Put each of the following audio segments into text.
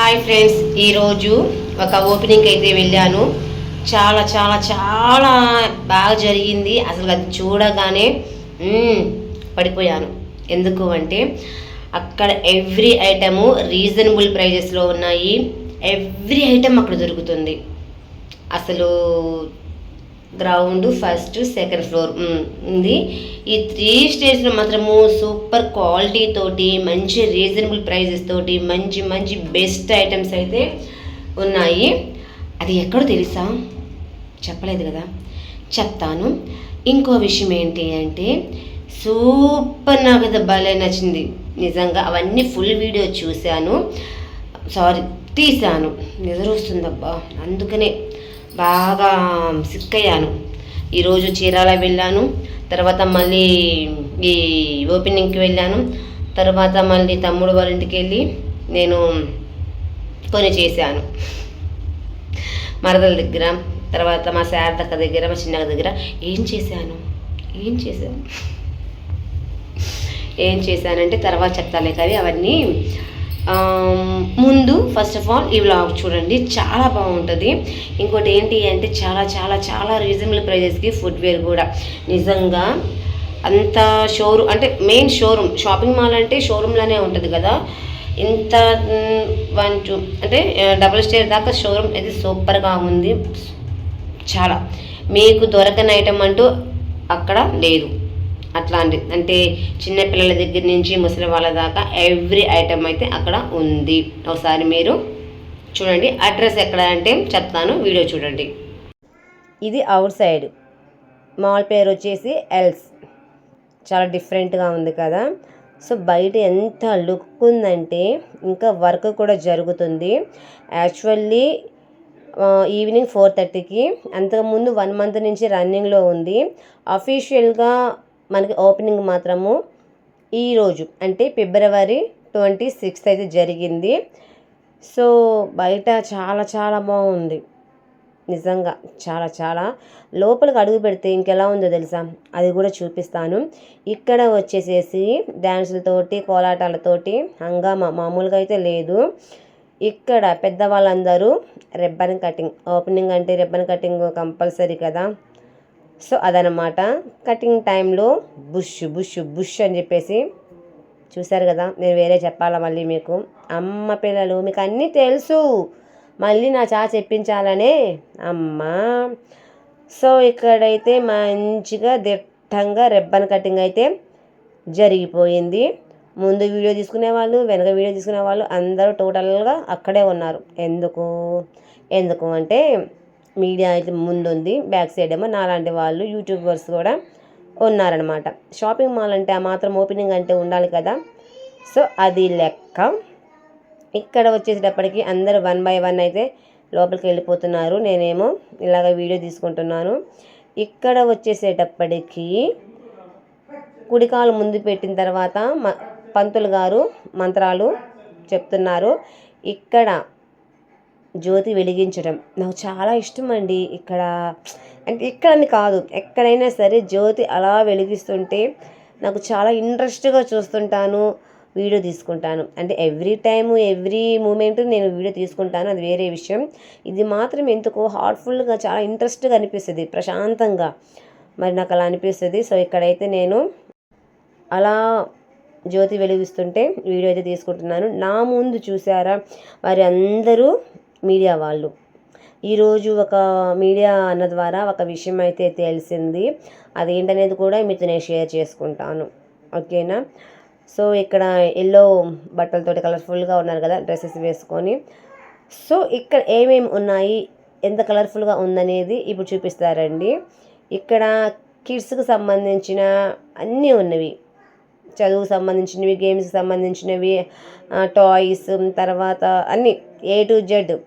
Hi friends, ఈరోజు ఒక ఓపెనింగ్కి అయితే వెళ్ళాను. చాలా చాలా చాలా బాగా జరిగింది. అసలు అది చూడగానే పడిపోయాను. ఎందుకు అంటే అక్కడ ఎవ్రీ ఐటము రీజనబుల్ ప్రైజెస్లో ఉన్నాయి. ఎవ్రీ ఐటమ్ అక్కడ దొరుకుతుంది. అసలు గ్రౌండ్ ఫస్ట్ సెకండ్ ఫ్లోర్ ఉంది. ఈ 3 స్టేజ్లో మాత్రము సూపర్ క్వాలిటీ తోటి మంచి రీజనబుల్ ప్రైజెస్ తోటి మంచి మంచి బెస్ట్ ఐటమ్స్ అయితే ఉన్నాయి. అది ఎక్కడో తెలుసా? చెప్పలేదు కదా, చెప్తాను. ఇంకో విషయం ఏంటి అంటే సూపర్, నాకు అది భలే నచ్చింది నిజంగా. అవన్నీ ఫుల్ వీడియో చూశాను, తీశాను. నిద్ర వస్తుందబ్బా, అందుకనే బాగా సిక్ అయ్యాను. ఈరోజు చీరాల వెళ్ళాను, తర్వాత మళ్ళీ ఈ ఓపెనింగ్కి వెళ్ళాను, తర్వాత మళ్ళీ తమ్ముడు వాళ్ళ ఇంటికి వెళ్ళి నేను కొని చేశాను మరదల దగ్గర, తర్వాత మా శారదక్క దగ్గర, మా చిన్నక్క దగ్గర. ఏం చేశానంటే తర్వాత చెప్తాలే కానీ అవన్నీ. ముందు ఫస్ట్ ఆఫ్ ఆల్ ఈ వ్లాగ్ చూడండి, చాలా బాగుంటుంది. ఇంకోటి ఏంటి అంటే చాలా చాలా చాలా రీజనబుల్ ప్రైజెస్కి ఫుట్వేర్ కూడా నిజంగా అంత షోరూమ్ అంటే మెయిన్ షోరూమ్, షాపింగ్ మాల్ అంటే షోరూమ్లోనే ఉంటుంది కదా. ఇంత 1 2 అంటే డబుల్ స్టేర్ దాకా షోరూమ్ అయితే సూపర్గా ఉంది. చాలా మీకు దొరకని ఐటమ్ అంటూ అక్కడ లేదు. అట్లాంటి అంటే చిన్నపిల్లల దగ్గర నుంచి ముసలి వాళ్ళ దాకా ఎవ్రీ ఐటమ్ అయితే అక్కడ ఉంది. ఒకసారి మీరు చూడండి. అడ్రస్ ఎక్కడ అంటే చెప్తాను, వీడియో చూడండి. ఇది అవుట్ సైడ్, మాల్ పేరు వచ్చేసి ఎల్స్. చాలా డిఫరెంట్గా ఉంది కదా. సో బయట ఎంత లుక్ ఉందంటే ఇంకా వర్క్ కూడా జరుగుతుంది. యాక్చువల్లీ ఈవినింగ్ 4:30కి, అంతకుముందు 1 month నుంచి రన్నింగ్లో ఉంది. అఫీషియల్గా మనకి ఓపెనింగ్ మాత్రము ఈరోజు అంటే February 26th అయితే జరిగింది. సో బయట చాలా చాలా బాగుంది నిజంగా, చాలా చాలా. లోపలికి అడుగు పెడితే ఇంకెలా ఉందో తెలుసా, అది కూడా చూపిస్తాను. ఇక్కడ వచ్చేసేసి డ్యాన్సులతోటి కోలాటాలతోటి హంగామా మామూలుగా అయితే లేదు. ఇక్కడ పెద్దవాళ్ళందరూ రిబ్బన్ కటింగ్, ఓపెనింగ్ అంటే రిబ్బన్ కటింగ్ కంపల్సరీ కదా. సో అదనమాట. కటింగ్ టైంలో బుష్ బుష్ బుష్ అని చెప్పేసి చూశారు కదా. నేను వేరే చెప్పాలా మళ్ళీ మీకు? అమ్మ పిల్లలు, మీకు అన్నీ తెలుసు, మళ్ళీ నా చెప్పించాలనే అమ్మా. సో ఇక్కడైతే మంచిగా దిట్టంగా రిబ్బన్ కటింగ్ అయితే జరిగిపోయింది. ముందు వీడియో తీసుకునే వాళ్ళు, వెనక వీడియో తీసుకునే వాళ్ళు అందరూ టోటల్గా అక్కడే ఉన్నారు. ఎందుకు అంటే మీడియా అయితే ముందుంది, బ్యాక్ సైడ్ ఏమో నాలాంటి వాళ్ళు యూట్యూబర్స్ కూడా ఉన్నారనమాట. షాపింగ్ మాల్ అంటే ఆ మాత్రం ఓపెనింగ్ అంటే ఉండాలి కదా. సో అది లెక్క. ఇక్కడ వచ్చేసేటప్పటికి అందరూ 1 by 1 అయితే లోపలికి వెళ్ళిపోతున్నారు. నేనేమో ఇలాగ వీడియో తీసుకుంటున్నాను. ఇక్కడ వచ్చేసేటప్పటికి కుడికాలు ముందు పెట్టిన తర్వాత పంతులు గారు మంత్రాలు చెప్తున్నారు. ఇక్కడ జ్యోతి వెలిగించడం నాకు చాలా ఇష్టం అండి. ఇక్కడని కాదు, ఎక్కడైనా సరే జ్యోతి అలా వెలిగిస్తుంటే నాకు చాలా ఇంట్రెస్ట్గా చూస్తుంటాను, వీడియో తీసుకుంటాను. అంటే ఎవ్రీ టైము ఎవ్రీ మూమెంట్ నేను వీడియో తీసుకుంటాను, అది వేరే విషయం. ఇది మాత్రం ఎందుకో హార్ట్ఫుల్గా చాలా ఇంట్రెస్ట్గా అనిపిస్తుంది, ప్రశాంతంగా. మరి నాకు అలా అనిపిస్తుంది. సో ఇక్కడైతే నేను అలా జ్యోతి వెలిగిస్తుంటే వీడియో అయితే తీసుకుంటున్నాను. నా ముందు చూసారా వారి అందరూ మీడియా వాళ్ళు. ఈరోజు ఒక మీడియా అన్న ద్వారా ఒక విషయం అయితే తెలిసింది. అదేంటనేది కూడా మీతో నేను షేర్ చేసుకుంటాను, ఓకేనా. సో ఇక్కడ ఎల్లో బట్టలతోటి కలర్ఫుల్గా ఉన్నారు కదా, డ్రెస్సెస్ వేసుకొని. సో ఇక్కడ ఏమేమి ఉన్నాయి, ఎంత కలర్ఫుల్గా ఉందనేది ఇప్పుడు చూపిస్తారండి. ఇక్కడ కిడ్స్కి సంబంధించిన అన్నీ ఉన్నవి, చదువుకు సంబంధించినవి, గేమ్స్కి సంబంధించినవి, టాయ్స్, తర్వాత అన్నీ A to Z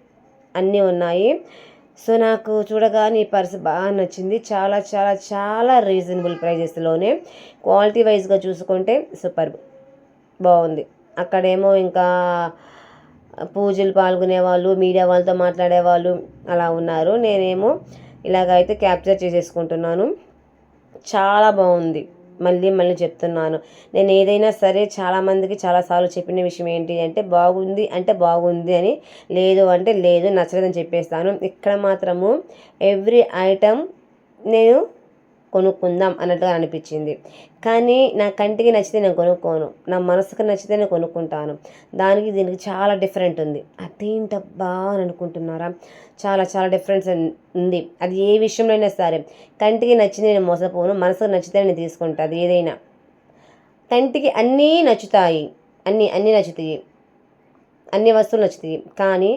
అన్నీ ఉన్నాయి. సో నాకు చూడగానే ఈ పర్స్ బాగా నచ్చింది. చాలా చాలా చాలా రీజనబుల్ ప్రైజెస్లోనే, క్వాలిటీ వైజ్గా చూసుకుంటే సూపర్ బాగుంది. అక్కడేమో ఇంకా పూజలు పాల్గొనే వాళ్ళు, మీడియా వాళ్ళతో మాట్లాడేవాళ్ళు అలా ఉన్నారు. నేనేమో ఇలాగైతే క్యాప్చర్ చేసేసుకుంటున్నాను. చాలా బాగుంది, మళ్ళీ మళ్ళీ చెప్తున్నాను. నేను ఏదైనా సరే చాలామందికి చాలాసార్లు చెప్పిన విషయం ఏంటి అంటే బాగుంది అంటే బాగుంది అని, లేదు అంటే లేదు, నచ్చలేదని చెప్పేస్తాను. ఇక్కడ మాత్రము ఎవ్రీ ఐటమ్ నేను కొనుక్కుందాం అన్నట్టుగా అనిపించింది. కానీ నా కంటికి నచ్చితే నేను కొనుక్కోను, నా మనసుకు నచ్చితే నేను కొనుక్కుంటాను. దానికి దీనికి చాలా డిఫరెంట్ ఉంది. అదేంటబ్బా అని అనుకుంటున్నారా? చాలా చాలా డిఫరెన్స్ ఉంది. అది ఏ విషయంలో అయినా సరే కంటికి నచ్చింది నేను మోసపోను, మనసుకు నచ్చితే నేను తీసుకుంటాను. అది ఏదైనా కంటికి అన్నీ నచ్చుతాయి, అన్నీ నచ్చుతాయి, అన్ని వస్తువులు నచ్చుతాయి. కానీ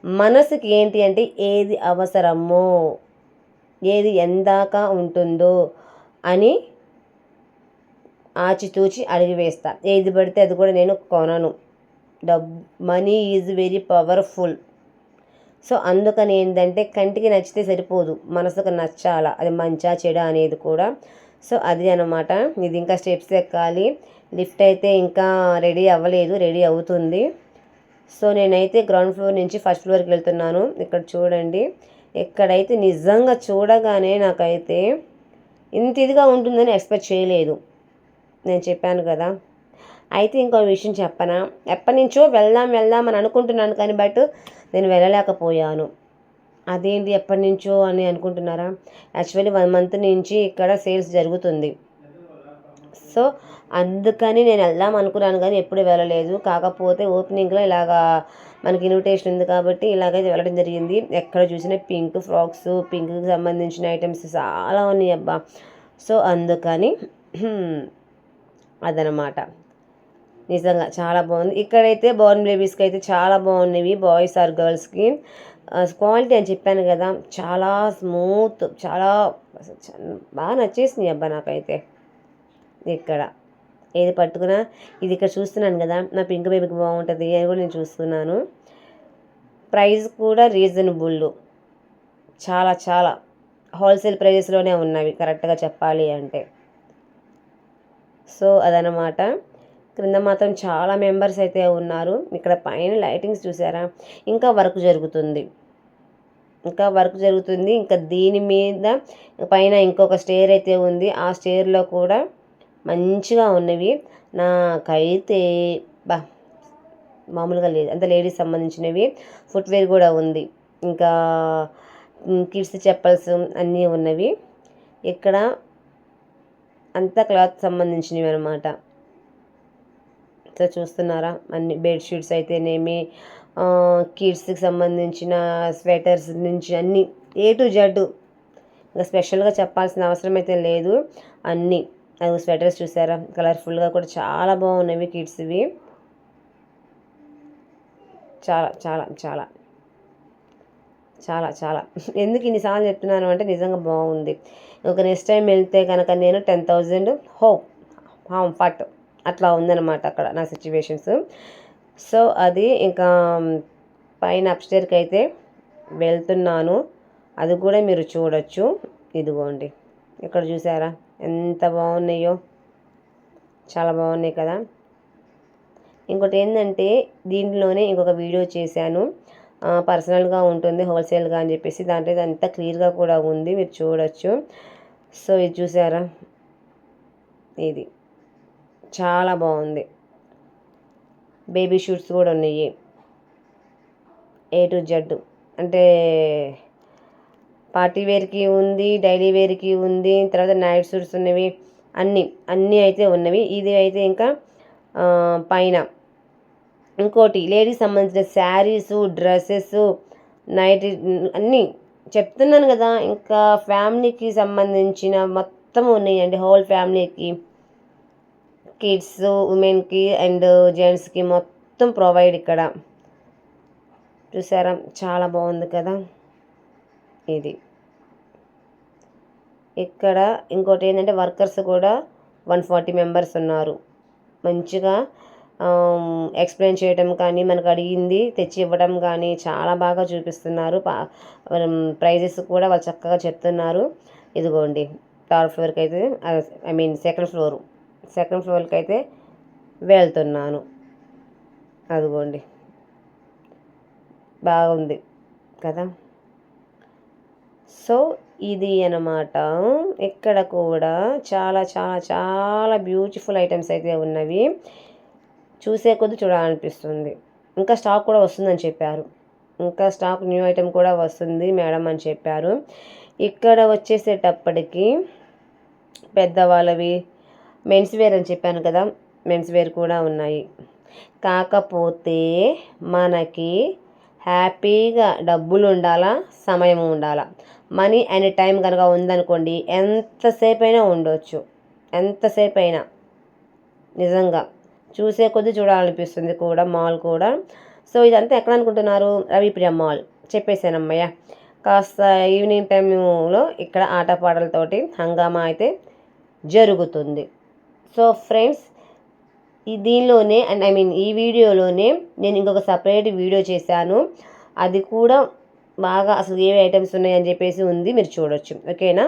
మనసుకి ఏంటి అంటే ఏది అవసరమో, ఏది ఎందాక ఉంటుందో అని ఆచితూచి అడిగి వేస్తా. ఏది పడితే అది కూడా నేను కొనను. Money is very powerful. So అందుకని ఏంటంటే కంటికి నచ్చితే సరిపోదు, మనసుకు నచ్చాలా, అది మంచా చెడా అనేది కూడా. సో అది అనమాట. ఇది ఇంకా స్టెప్స్ ఎక్కాలి. లిఫ్ట్ అయితే ఇంకా రెడీ అవ్వలేదు, రెడీ అవుతుంది. సో నేనైతే గ్రౌండ్ ఫ్లోర్ నుంచి ఫస్ట్ ఫ్లోర్కి వెళ్తున్నాను. ఇక్కడ చూడండి, ఎక్కడైతే నిజంగా చూడగానే నాకైతే ఇంత ఇదిగా ఉంటుందని ఎక్స్పెక్ట్ చేయలేదు. నేను చెప్పాను కదా. అయితే ఇంకో విషయం చెప్పనా, ఎప్పటి నుంచో వెళ్దాం అని అనుకుంటున్నాను కానీ బట్ నేను వెళ్ళలేకపోయాను. అదేంటి ఎప్పటి నుంచో అని అనుకుంటున్నారా? యాక్చువల్లీ 1 మంత్ నుంచి ఇక్కడ సేల్స్ జరుగుతుంది. సో అందుకని నేను వెళ్దాం అనుకున్నాను కానీ ఎప్పుడు వెళ్ళలేదు. కాకపోతే ఓపెనింగ్లో ఇలాగా మనకి ఇన్విటేషన్ ఉంది కాబట్టి ఇలాగైతే వెళ్ళడం జరిగింది. ఎక్కడ చూసినా పింక్ ఫ్రాక్స్, పింక్కి సంబంధించిన ఐటమ్స్ చాలా ఉన్నాయి అబ్బా. సో అందుకని అదనమాట. నిజంగా చాలా బాగుంది. ఇక్కడైతే బోర్న్ బేబీస్కి అయితే చాలా బాగున్నవి, బాయ్స్ ఆర్ గర్ల్స్కి. క్వాలిటీ అని చెప్పాను కదా, చాలా స్మూత్, చాలా బాగా నచ్చేసింది అబ్బా నాకైతే. ఇక్కడ ఏది పట్టుకున్నా ఇది ఇక్కడ చూస్తున్నాను కదా, నా పింక్ బేబీకి బాగుంటుంది అని కూడా నేను చూస్తున్నాను. ప్రైస్ కూడా రీజనబుల్, చాలా చాలా హోల్సేల్ ప్రైజెస్లోనే ఉన్నవి కరెక్ట్గా చెప్పాలి అంటే. సో అదనమాట. క్రింద మాత్రం చాలా మెంబర్స్ అయితే ఉన్నారు. ఇక్కడ పైన లైటింగ్స్ చూసారా, ఇంకా వర్క్ జరుగుతుంది. ఇంకా దీని మీద పైన ఇంకొక స్టేర్ అయితే ఉంది. ఆ స్టేర్లో కూడా మంచిగా ఉన్నవి. నాకైతే మామూలుగా లేదు, అంత లేడీస్ సంబంధించినవి. ఫుట్వేర్ కూడా ఉంది, ఇంకా కిడ్స్ చెప్పల్స్ అన్నీ ఉన్నవి. ఇక్కడ అంతా క్లాత్ సంబంధించినవి అనమాట. సో చూస్తున్నారా, అన్ని బెడ్షీట్స్ అయితేనేమి, కిడ్స్కి సంబంధించిన స్వెటర్స్ నుంచి అన్నీ A to Z. ఇంకా స్పెషల్గా చెప్పాల్సిన అవసరం అయితే లేదు, అన్నీ. అది స్వెటర్స్ చూసారా, కలర్ఫుల్గా కూడా చాలా బాగున్నవి కిడ్స్వి. చాలా చాలా చాలా చాలా చాలా ఎందుకు ఇన్నిసార్లు చెప్తున్నాను అంటే నిజంగా బాగుంది. ఒక నెక్స్ట్ టైం వెళ్తే కనుక నేను 10,000 ఫట్ అట్లా ఉందన్నమాట అక్కడ నా సిచ్యువేషన్స్. సో అది ఇంకా పైన అప్స్టేర్కి అయితే వెళ్తున్నాను. అది కూడా మీరు చూడొచ్చు. ఇదిగోండి, ఇక్కడ చూసారా ఎంత బాగున్నాయో, చాలా బాగున్నాయి కదా. ఇంకోటి ఏంటంటే దీంట్లోనే ఇంకొక వీడియో చేశాను, పర్సనల్గా ఉంటుంది హోల్సేల్గా అని చెప్పేసి. దాంట్లో అంతా క్లియర్గా కూడా ఉంది, మీరు చూడొచ్చు. సో ఇది చూసారా, ఇది చాలా బాగుంది. బేబీ షూట్స్ కూడా ఉన్నాయి, A to Z. అంటే పార్టీ వేర్కి ఉంది, డైలీ వేర్కి ఉంది, తర్వాత నైట్ సూట్స్ ఉన్నవి, అన్నీ అయితే ఉన్నవి. ఇది అయితే ఇంకా పైన ఇంకోటి లేడీస్ సంబంధించిన శారీసు, డ్రెస్సెస్, నైట్ అన్నీ చెప్తున్నాను కదా. ఇంకా ఫ్యామిలీకి సంబంధించిన మొత్తం ఉన్నాయండి, హోల్ ఫ్యామిలీకి, కిడ్స్, ఉమెన్కి అండ్ జెంట్స్కి మొత్తం ప్రొవైడ్ ఇక్కడ. చూసారా చాలా బాగుంది కదా. ఇది ఇక్కడ ఇంకోటి ఏంటంటే వర్కర్స్ కూడా 140 మెంబర్స్ ఉన్నారు. మంచిగా ఎక్స్ప్లెయిన్ చేయడం కానీ, మనకు అడిగింది తెచ్చి ఇవ్వడం కానీ చాలా బాగా చూపిస్తున్నారు. ప్రైజెస్ కూడా వాళ్ళు చక్కగా చెప్తున్నారు. ఇదిగోండి, థర్డ్ ఫ్లోర్కి అయితే సెకండ్ ఫ్లోర్కి అయితే వెళ్తున్నాను. అదిగోండి, బాగుంది కదా. సో ఇది అన్నమాట. ఇక్కడ కూడా చాలా చాలా చాలా బ్యూటిఫుల్ ఐటమ్స్ అయితే ఉన్నవి. చూసే కొద్దీ చూడాలనిపిస్తుంది. ఇంకా స్టాక్ కూడా వస్తుందని చెప్పారు. ఇంకా స్టాక్ న్యూ ఐటెం కూడా వస్తుంది మేడం అని చెప్పారు. ఇక్కడ వచ్చేసేటప్పటికి పెద్దవాళ్ళవి మెన్స్ వేర్ అని చెప్పాను కదా, మెన్స్ వేర్ కూడా ఉన్నాయి. కాకపోతే మనకి హ్యాపీగా డబ్బులు ఉండాలా, సమయం ఉండాలా. మనీ అండ్ టైం కనుక ఉందనుకోండి ఎంతసేపు అయినా ఉండొచ్చు, ఎంతసేపు అయినా. నిజంగా చూసే కొద్దీ చూడాలనిపిస్తుంది కూడా మాల్ కూడా. సో ఇదంతా ఎక్కడ అనుకుంటున్నారు? రవిప్రియ మాల్. చెప్పేశానమ్మయ్య. కాస్త ఈవినింగ్ టైంలో ఇక్కడ ఆటపాటలతోటి హంగామా అయితే జరుగుతుంది. సో ఫ్రెండ్స్, దీనిలోనే అండ్ ఈ వీడియోలోనే నేను ఇంకొక సపరేట్ వీడియో చేశాను. అది కూడా బాగా అసలు ఏవి ఐటమ్స్ ఉన్నాయని చెప్పేసి ఉంది, మీరు చూడొచ్చు. ఓకేనా?